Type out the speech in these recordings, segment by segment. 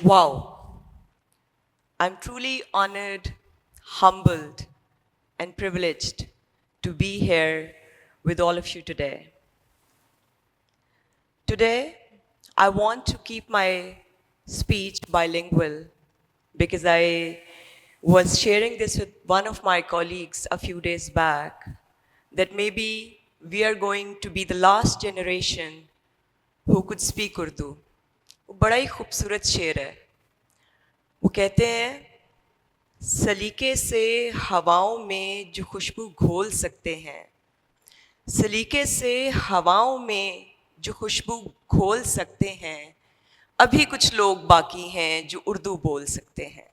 Wow, I'm truly honored, humbled, and privileged to be here with all of you today. Today, I want to keep my speech bilingual because I was sharing this with one of my colleagues a few days back that maybe we are going to be the last generation who could speak Urdu. वो बड़ा ही खूबसूरत शेर है. वो कहते हैं सलीके से हवाओं में जो खुशबू घोल सकते हैं, सलीके से हवाओं में जो खुशबू घोल सकते हैं, अभी कुछ लोग बाकी हैं जो उर्दू बोल सकते हैं.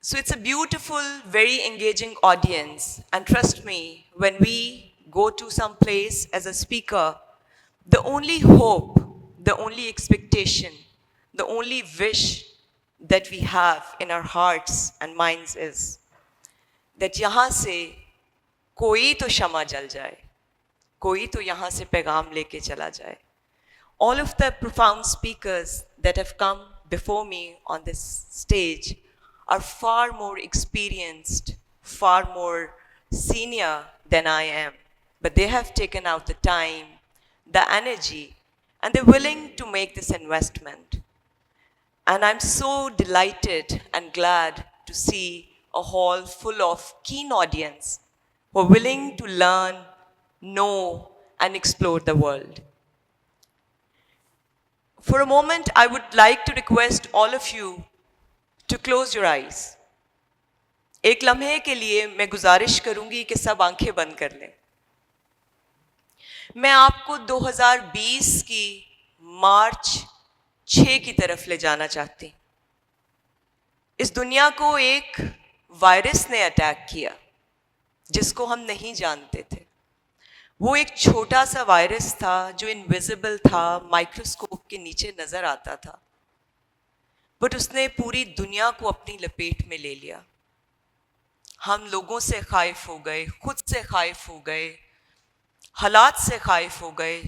So it's a beautiful, very engaging audience. And trust me, when we go to some place as a speaker, the only hope, the only expectation, the only wish that we have in our hearts and minds is that यहाँ से कोई तो शमा जल जाए, कोई तो यहाँ से पैगाम लेके चला जाए. All of the profound speakers that have come before me on this stage are far more experienced, far more senior than I am. But they have taken out the time, the energy, and they're willing to make this investment. And I'm so delighted and glad to see a hall full of keen audience who are willing to learn, know, and explore the world. For a moment, I would like to request all of you to close your eyes. एक लम्हे के लिए मैं गुजारिश करूंगी कि सब आंखें बंद कर लें. मैं आपको 2020 की मार्च 6 की तरफ ले जाना चाहती. इस दुनिया को एक वायरस ने अटैक किया जिसको हम नहीं जानते थे. वो एक छोटा सा वायरस था जो इनविजिबल था, माइक्रोस्कोप के नीचे नजर आता था, बट उसने पूरी दुनिया को अपनी लपेट में ले लिया. हम लोगों से खाइफ हो गए, खुद से खाइफ हो गए, हालात से खाइफ हो गए,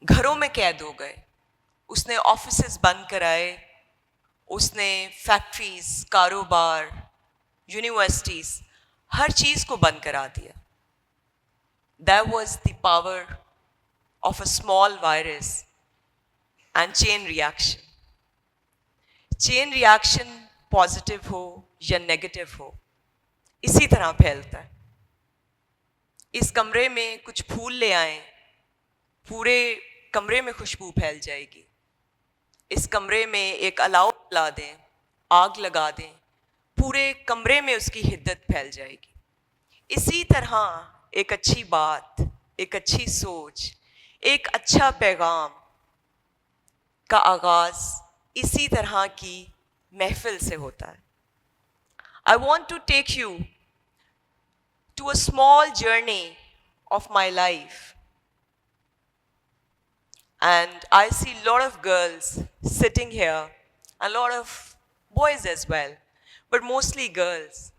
घरों में कैद हो गए. उसने ऑफिसेस बंद कराए, उसने फैक्ट्रीज, कारोबार, यूनिवर्सिटीज, हर चीज को बंद करा दिया. That was the power of a small virus and chain reaction. Chain reaction positive हो या नेगेटिव हो, इसी तरह फैलता है. इस कमरे में कुछ फूल ले आएं, पूरे कमरे में खुशबू फैल जाएगी. इस कमरे में एक अलाव जला दें, आग लगा दें, पूरे कमरे में उसकी हिद्दत फैल जाएगी. इसी तरह एक अच्छी बात, एक अच्छी सोच, एक अच्छा पैगाम का आगाज इसी तरह की महफिल से होता है. I want to take you to a small journey of my life. And I see a lot of girls sitting here, a lot of boys as well, but mostly girls.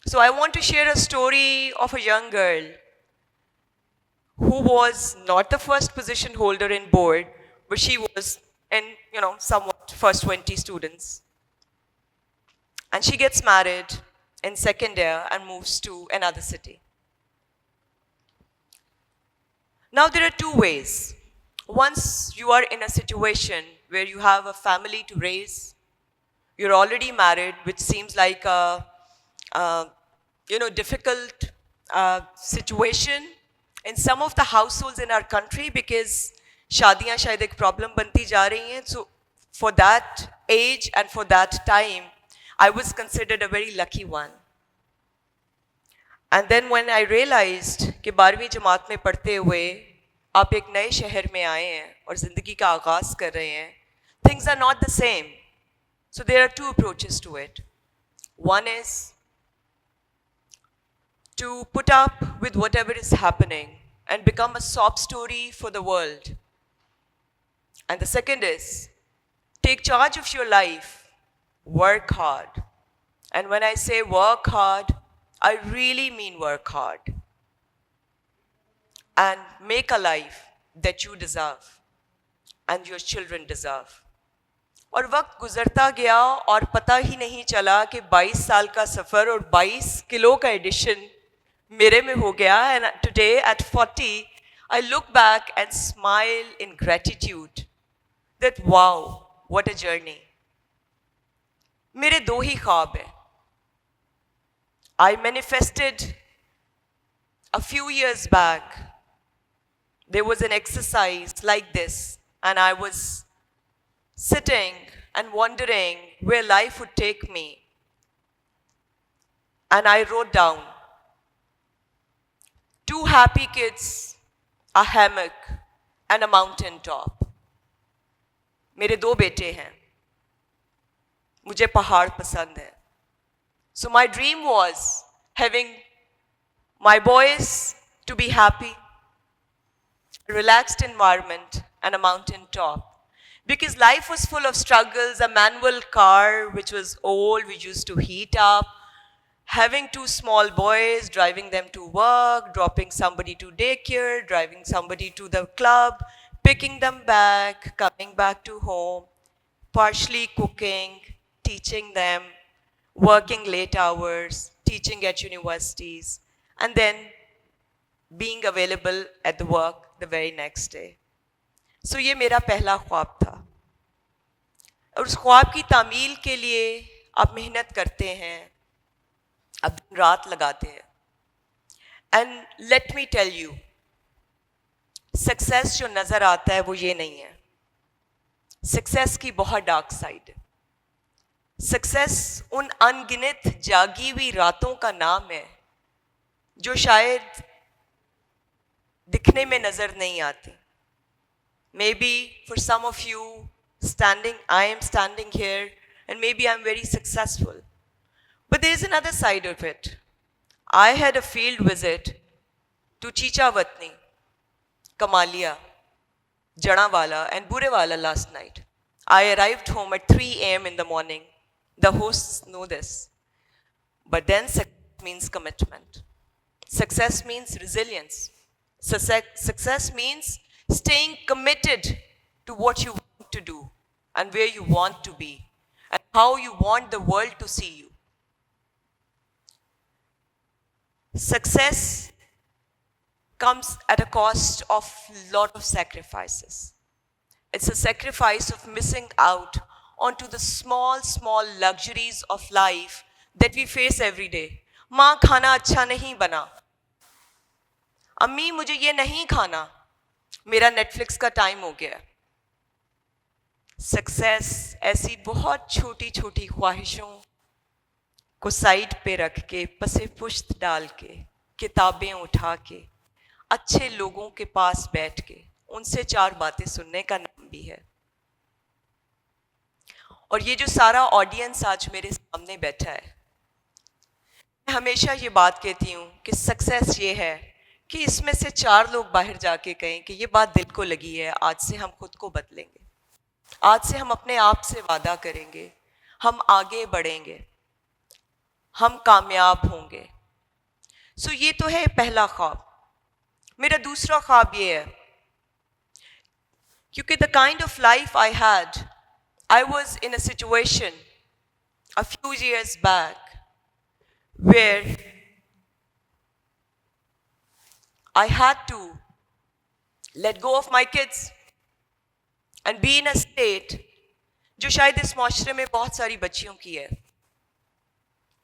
So I want to share a story of a young girl who was not the first position holder in board, but she was in, somewhat first 20 students. And she gets married in second year and moves to another city. Now there are two ways. Once you are in a situation where you have a family to raise, you're already married, which seems like a difficult situation in some of the households in our country because शादियां शायद एक problem बनती जा रही हैं. So for that age and for that time, I was considered a very lucky one. And then when I realized कि 12वीं जमात में पढ़ते हुए आप एक नए शहर में आए हैं और ज़िंदगी का आगाज़ कर रहे हैं, things are not the same. So there are two approaches to it. One is to put up with whatever is happening and become a sob story for the world. And the second is take charge of your life, work hard. And when I say work hard, I really mean work hard. and make a life that you deserve and your children deserve. और वक्त गुजरता गया और पता ही नहीं चला कि 22 साल का सफ़र और 22 किलो का एडिशन मेरे में हो गया. And today at 40, I look back and smile in gratitude that wow, what a journey. मेरे दो ही ख्वाब हैं. I manifested a few years back. There was an exercise like this, and I was sitting and wondering where life would take me. And I wrote down 2 happy kids, a hammock, and a mountain top. मेरे 2 बेटे हैं. मुझे पहाड़ पसंद है. So my dream was having my boys to be happy, relaxed environment, and a mountain top. Because life was full of struggles, a manual car which was old, we used to heat up, having 2 small boys, driving them to work, dropping somebody to daycare, driving somebody to the club, picking them back, coming back to home, partially cooking, teaching them, working late hours, teaching at universities, and then being available at the work the very next day. So ये मेरा पहला ख्वाब था. और उस ख्वाब की तामील के लिए आप मेहनत करते हैं, आप दिन रात लगाते हैं. And let me tell you, success जो नज़र आता है वो ये नहीं है. सक्सेस की बहुत डार्क साइड है. सक्सेस उन अनगिनत जागी हुई रातों का नाम है जो शायद दिखने में नज़र नहीं आती. Maybe for some of you I am standing here and maybe I'm very successful. But there is another side of it. I had a field visit to Chichawatni, Kamalia, Janawala and Burewala last night. I arrived home at 3 a.m. in the morning. The hosts know this. But then success means commitment. Success means resilience. Success means staying committed to what you want to do and where you want to be and how you want the world to see you. Success comes at a cost of a lot of sacrifices. It's a sacrifice of missing out onto the small luxuries of life that we face every day. माँ खाना अच्छा नहीं बना. अम्मी मुझे ये नहीं खाना. मेरा नेटफ्लिक्स का टाइम हो गया. सक्सेस ऐसी बहुत छोटी छोटी ख्वाहिशों को साइड पे रख के, पसे पुश्त डाल के, किताबें उठा के, अच्छे लोगों के पास बैठ के उनसे 4 बातें सुनने का नाम भी है. और ये जो सारा ऑडियंस आज मेरे सामने बैठा है, मैं हमेशा ये बात कहती हूँ कि सक्सेस ये है कि इसमें से 4 लोग बाहर जाके कहें कि ये बात दिल को लगी है, आज से हम खुद को बदलेंगे, आज से हम अपने आप से वादा करेंगे, हम आगे बढ़ेंगे, हम कामयाब होंगे. सो ये तो है पहला ख्वाब. मेरा दूसरा ख्वाब ये है, क्योंकि the kind of life I had, I was in a situation a few years back where I had to let go of my kids and be in a state जो शायद इस माशरे में बहुत सारी बच्चियों की है.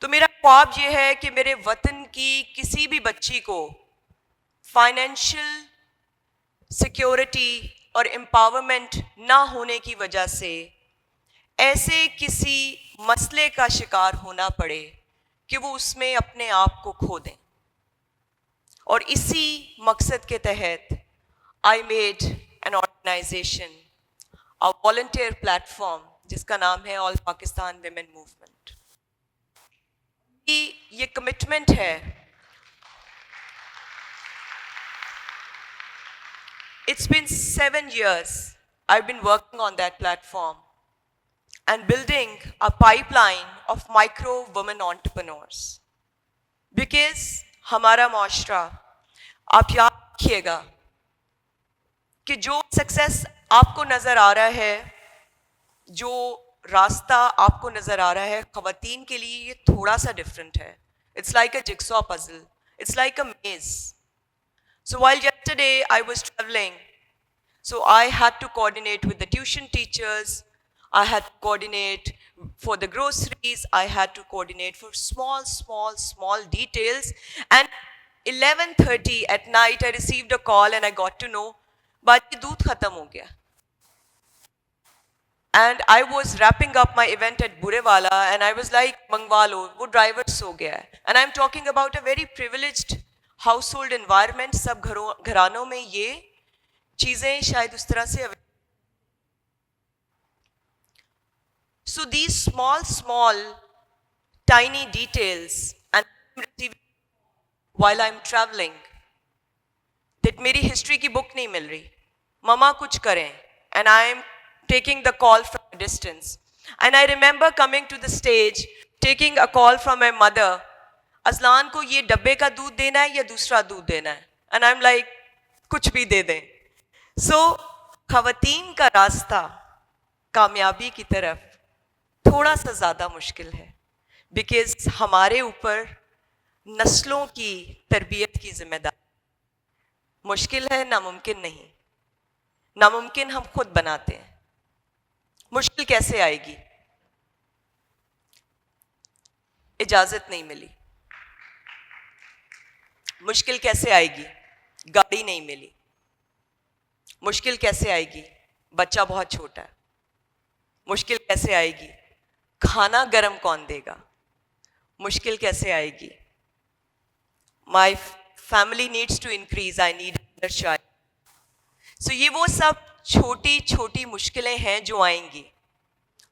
तो मेरा ख्वाब ये है कि मेरे वतन की किसी भी बच्ची को फाइनेंशियल सिक्योरिटी और एम्पावरमेंट ना होने की वजह से ऐसे किसी मसले का शिकार होना पड़े कि वो उसमें अपने आप को खो दें. और इसी मकसद के तहत I made an organization, a volunteer platform जिसका नाम है ऑल पाकिस्तान विमेन मूवमेंट. ये कमिटमेंट है. It's been 7 years I've been working on that platform and building a pipeline of micro women entrepreneurs. Because हमारा माशरा, आप याद देखिएगा कि जो सक्सेस आपको नजर आ रहा है, जो रास्ता आपको नजर आ रहा है, खवातीन के लिए ये थोड़ा सा डिफरेंट है. It's like a jigsaw puzzle, it's like अ मेज. So while yesterday I was traveling, so I had to coordinate with the tuition teachers, I had to coordinate for the groceries, I had to coordinate for small details, and 11:30 at night I received a call and I got to know, बाजी दूध खत्म हो गया. And I was wrapping up my event at Burewala and I was like, मंगवा लो, वो driver सो गया है. And I'm talking about a very privileged household environment. सब घरानों में ये चीजें शायद उस तरह से. So these small tiny details, and while I'm traveling, that मेरी history की book नहीं मिल रही, ममा कुछ करें, and I'm taking the call from a distance. And I remember coming to the stage, taking a call from my mother, Azlan को ये डब्बे का दूध देना है या दूसरा दूध देना है? And I'm like, कुछ भी दे दें. So खवातीन का रास्ता कामयाबी की तरफ थोड़ा सा ज़्यादा मुश्किल है, बिकॉज हमारे ऊपर नस्लों की तरबियत की जिम्मेदारी. मुश्किल है, नामुमकिन नहीं. नामुमकिन हम खुद बनाते हैं. मुश्किल कैसे आएगी? इजाजत नहीं मिली. मुश्किल कैसे आएगी? गाड़ी नहीं मिली. मुश्किल कैसे आएगी? बच्चा बहुत छोटा है. मुश्किल कैसे आएगी? खाना गरम कौन देगा? मुश्किल कैसे आएगी? My family needs to increase, I need another child. So ये वो सब छोटी छोटी मुश्किलें हैं जो आएंगी.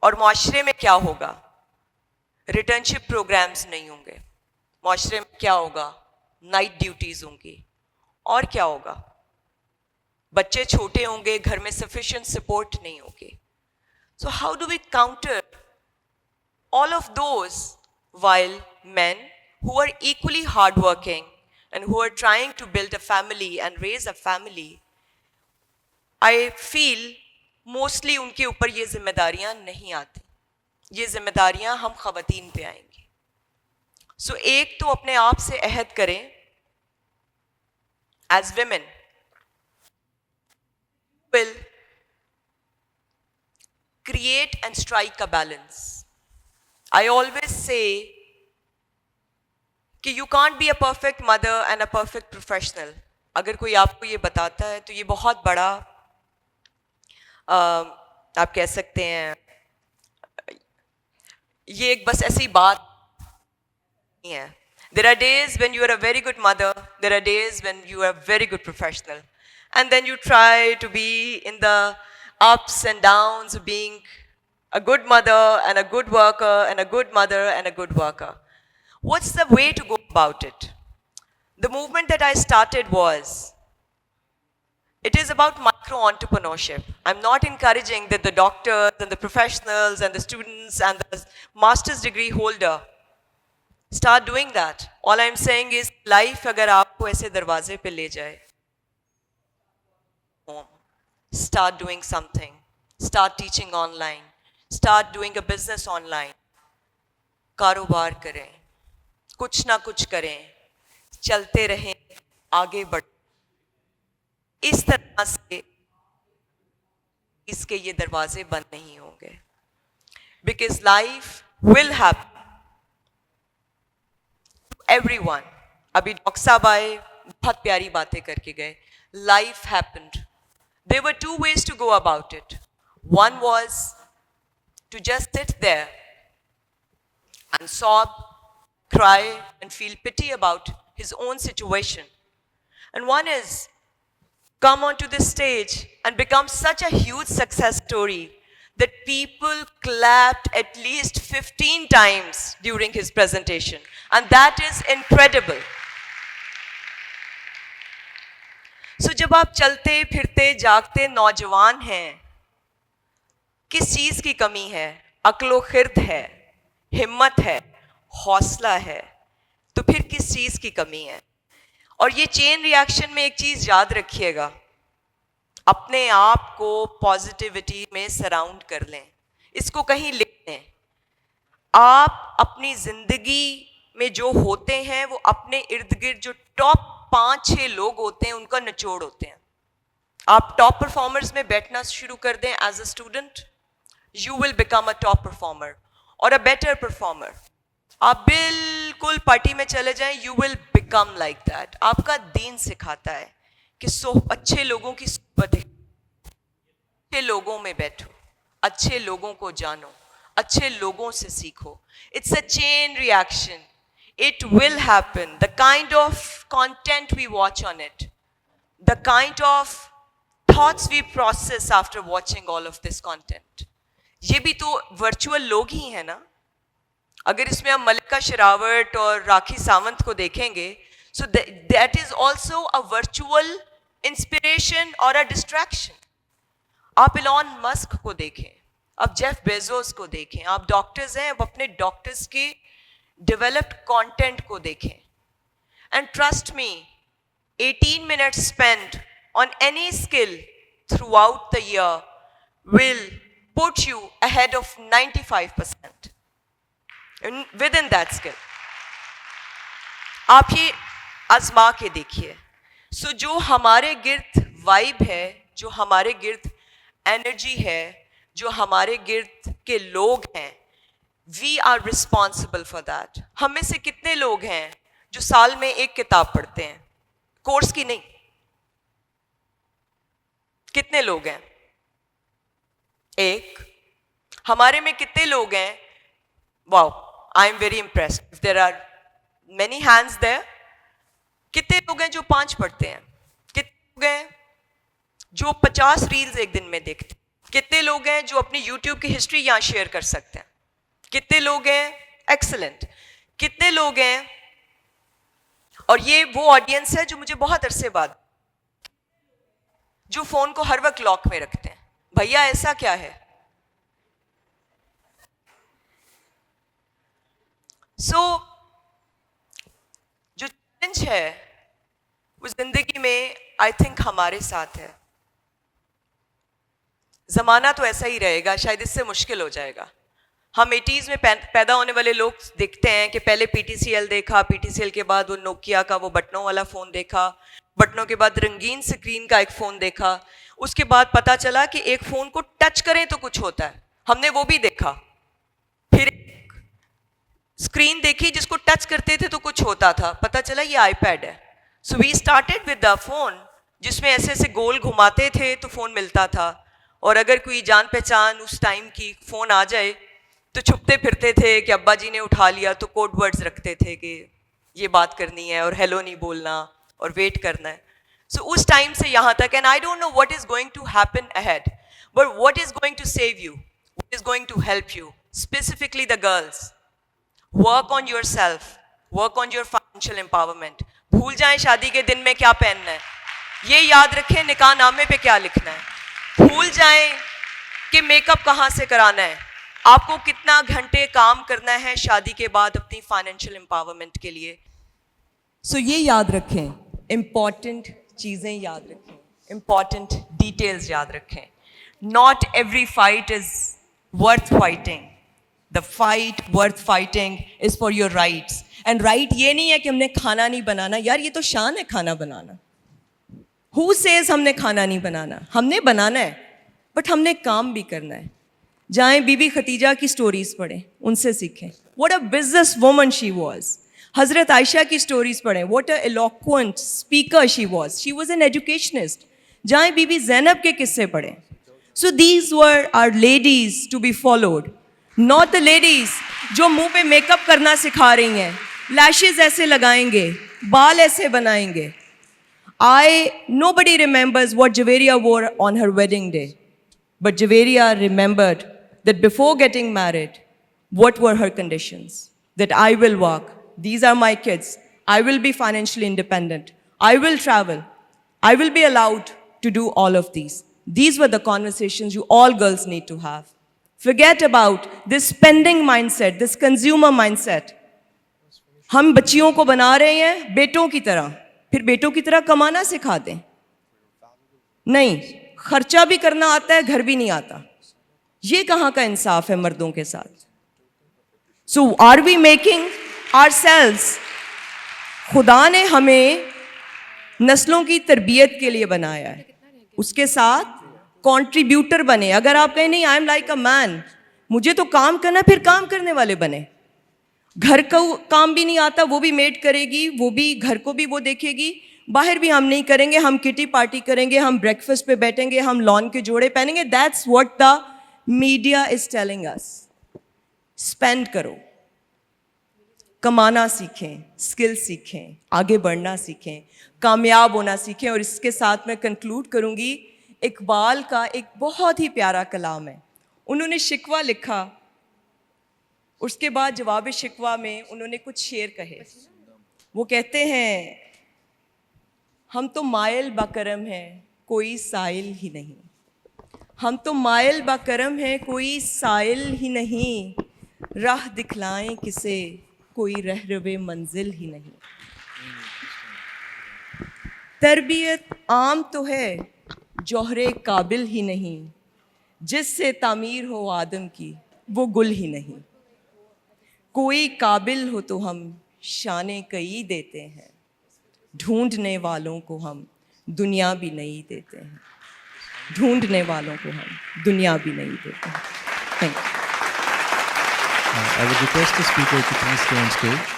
और माशरे में क्या होगा? रिटर्नशिप प्रोग्राम्स नहीं होंगे. माशरे में क्या होगा? नाइट ड्यूटीज होंगी. और क्या होगा? बच्चे छोटे होंगे, घर में सफिशिएंट सपोर्ट नहीं होगी. So how do we counter all of those while men who are equally hardworking and who are trying to build a family and raise a family, I feel mostly उनके ऊपर ये जिम्मेदारियां नहीं आती. ये जिम्मेदारियां हम खवातीन पे आएंगी. So एक तो अपने आप से अहद करें as women will create and strike a balance. I always say कि you can't be a perfect mother and a perfect professional. अगर कोई आपको ये बताता है तो ये बहुत बड़ा आप कह सकते हैं, ये एक बस ऐसी बात नहीं है. There are days when you are a very good mother, there are days when you are a very good professional, and then you try to be in the ups and downs of being a good mother and a good worker and a good mother and a good worker. What's the way to go about it? The movement that I started was, it is about micro-entrepreneurship. I'm not encouraging that the doctors and the professionals and the students and the master's degree holder start doing that. All I'm saying is, life अगर आपको ऐसे दरवाजे पे ले जाए, start doing something. Start teaching online. Start doing a business online. कारोबार करें. कुछ ना कुछ करें. चलते रहें, आगे बढ़. इस तरह से इसके ये दरवाजे बंद नहीं होंगे. Because life will happen to everyone. अभी डॉक्टर साहब आए, बहुत प्यारी बातें करके गए. Life happened. There were two ways to go about it. One was to just sit there and sob, cry, and feel pity about his own situation. And one is come onto this stage and become such a huge success story that people clapped at least 15 times during his presentation. And that is incredible. So जब आप चलते फिरते जागते नौजवान हैं, किस चीज की कमी है? अक्लो खिर्द है, हिम्मत है, हौसला है, तो फिर किस चीज की कमी है? और ये चेन रिएक्शन में एक चीज याद रखिएगा, अपने आप को पॉजिटिविटी में सराउंड कर लें, इसको कहीं लिख लें। आप अपनी जिंदगी में जो होते हैं वो अपने इर्द गिर्द जो टॉप 5-6 लोग होते हैं उनका निचोड़ होते हैं। आप टॉप परफॉर्मर्स में बैठना शुरू कर दें as a student, you will become a top performer और अ बेटर परफॉर्मर। आप बिल्कुल पार्टी में चले जाएं, you will become like that. आपका दीन सिखाता है कि अच्छे लोगों की सोहबत है, अच्छे लोगों में बैठो, अच्छे लोगों को जानो, अच्छे लोगों से सीखो। It's a chain reaction, it will happen. The kind of content we watch on it, the kind of thoughts we process after watching all of this content, ये भी तो वर्चुअल लोग ही हैं ना। अगर इसमें हम मल्लिका शेरावत और राखी सावंत को देखेंगे, so that is also a virtual inspiration or a distraction. आप इलॉन मस्क को देखें, आप जेफ बेजोस को देखें, आप डॉक्टर्स हैं, आप अपने डॉक्टर्स के डेवलप्ड कंटेंट को देखें। And trust me, 18 minutes spent on any skill throughout the year will put you ahead of 95% within that skill. आप ये आजमा के देखिए। सो जो हमारे गिर्द वाइब है, जो हमारे गिर्द एनर्जी है, जो हमारे गिर्द के लोग हैं, We are responsible for that. हम में से कितने लोग हैं जो साल में एक किताब पढ़ते हैं, कोर्स की नहीं? कितने लोग हैं? एक। हमारे में कितने लोग हैं? Wow, I am very impressed. If there are many hands there, कितने लोग हैं जो 5 पढ़ते हैं? कितने लोग हैं जो 50 रील्स एक दिन में देखते हैं? कितने लोग हैं जो अपनी YouTube की हिस्ट्री यहाँ शेयर कर सकते हैं? कितने लोग हैं? एक्सीलेंट। कितने लोग हैं? और ये वो ऑडियंस है जो मुझे बहुत अरसे बाद, जो फोन को हर वक्त लॉक में रखते हैं। भैया ऐसा क्या है? सो जो चैलेंज है वो जिंदगी में आई थिंक हमारे साथ है। जमाना तो ऐसा ही रहेगा, शायद इससे मुश्किल हो जाएगा। हम 80s में पैदा होने वाले लोग देखते हैं कि पहले PTCL देखा, PTCL के बाद वो नोकिया का वो बटनों वाला फ़ोन देखा, बटनों के बाद रंगीन स्क्रीन का एक फ़ोन देखा, उसके बाद पता चला कि एक फ़ोन को टच करें तो कुछ होता है, हमने वो भी देखा। फिर स्क्रीन देखी जिसको टच करते थे तो कुछ होता था, पता चला ये iPad है। So we started with the phone जिसमें ऐसे ऐसे गोल घुमाते थे तो फ़ोन मिलता था, और अगर कोई जान पहचान उस टाइम की फ़ोन आ जाए तो छुपते फिरते थे कि अब्बा जी ने उठा लिया तो कोड वर्ड्स रखते थे कि ये बात करनी है और हेलो नहीं बोलना और वेट करना है। सो उस टाइम से यहाँ तक, and I don't know what is going to happen ahead, but what is going to save you, what is going to help you, specifically the girls, work on yourself, work on your financial empowerment. भूल जाएं शादी के दिन में क्या पहनना है, ये याद रखें निकाह नामे पे क्या लिखना है। भूल जाएं कि मेकअप कहाँ से कराना है, आपको कितना घंटे काम करना है शादी के बाद अपनी फाइनेंशियल एम्पावरमेंट के लिए। सो ये याद रखें, इंपॉर्टेंट चीज़ें याद रखें, इंपॉर्टेंट डिटेल्स याद रखें। Not every fight is worth fighting, the fight worth fighting is for your rights. And right ये नहीं है कि हमने खाना नहीं बनाना, यार ये तो शान है खाना बनाना। हु सेज हमने खाना नहीं बनाना? हमने बनाना है, बट हमने काम भी करना है। जाएं बीबी खतीजा की स्टोरीज पढ़ें, उनसे सीखें, what a business woman she was. Hazrat Ayesha की स्टोरीज पढ़ें, what an eloquent speaker she was an educationist. जाएं बीबी ज़ैनब के किस्से पढ़ें। So these were are ladies to be followed, not the ladies जो मुंह पे मेकअप करना सिखा रही हैं, लैशेज ऐसे लगाएंगे, बाल ऐसे बनाएंगे। Nobody remembers what Javeria wore on her wedding day, but Javeria remembered that before getting married, what were her conditions? That I will work, these are my kids, I will be financially independent, I will travel, I will be allowed to do all of these. These were the conversations you all girls need to have. Forget about this spending mindset, this consumer mindset. हम बच्चियों को बना रहे हैं बेटों की तरह, फिर बेटों की तरह कमाना सिखा दें? नहीं, खर्चा भी करना आता है, घर भी नहीं आता। ये कहाँ का इंसाफ है मर्दों के साथ? सो आर वी मेकिंग आवरसेल्व्स? खुदा ने हमें नस्लों की तरबियत के लिए बनाया है, उसके साथ कंट्रीब्यूटर बने। अगर आप कहें नहीं I am like a man, मुझे तो काम करना, फिर काम करने वाले बने। घर का काम भी नहीं आता, वो भी मेड करेगी, वो भी घर को भी वो देखेगी, बाहर भी हम नहीं करेंगे, हम किटी पार्टी करेंगे, हम ब्रेकफास्ट पे बैठेंगे, हम लॉन के जोड़े पहनेंगे। That's what the media is telling us. Spend करो, कमाना सीखें, स्किल सीखें, आगे बढ़ना सीखें, कामयाब होना सीखें। और इसके साथ मैं कंक्लूड करूंगी, इकबाल का एक बहुत ही प्यारा कलाम है। उन्होंने शिकवा लिखा, उसके बाद जवाब शिकवा में उन्होंने कुछ शेर कहे। वो कहते हैं, हम तो मायल बकरम हैं, कोई साइल ही नहीं। हम तो मायल बकरम हैं, कोई साइल ही नहीं। राह दिखलाएं किसे, कोई रहरवे मंजिल ही नहीं। तरबियत आम तो है, जौहरे काबिल ही नहीं। जिससे तामीर हो आदम की, वो गुल ही नहीं। कोई काबिल हो तो हम शाने कई देते हैं। ढूंढने वालों को हम दुनिया भी नहीं देते हैं। ढूंढने वालों को हम दुनिया भी नहीं देते हैं। Thank you. I would request the speaker to please stay on stage.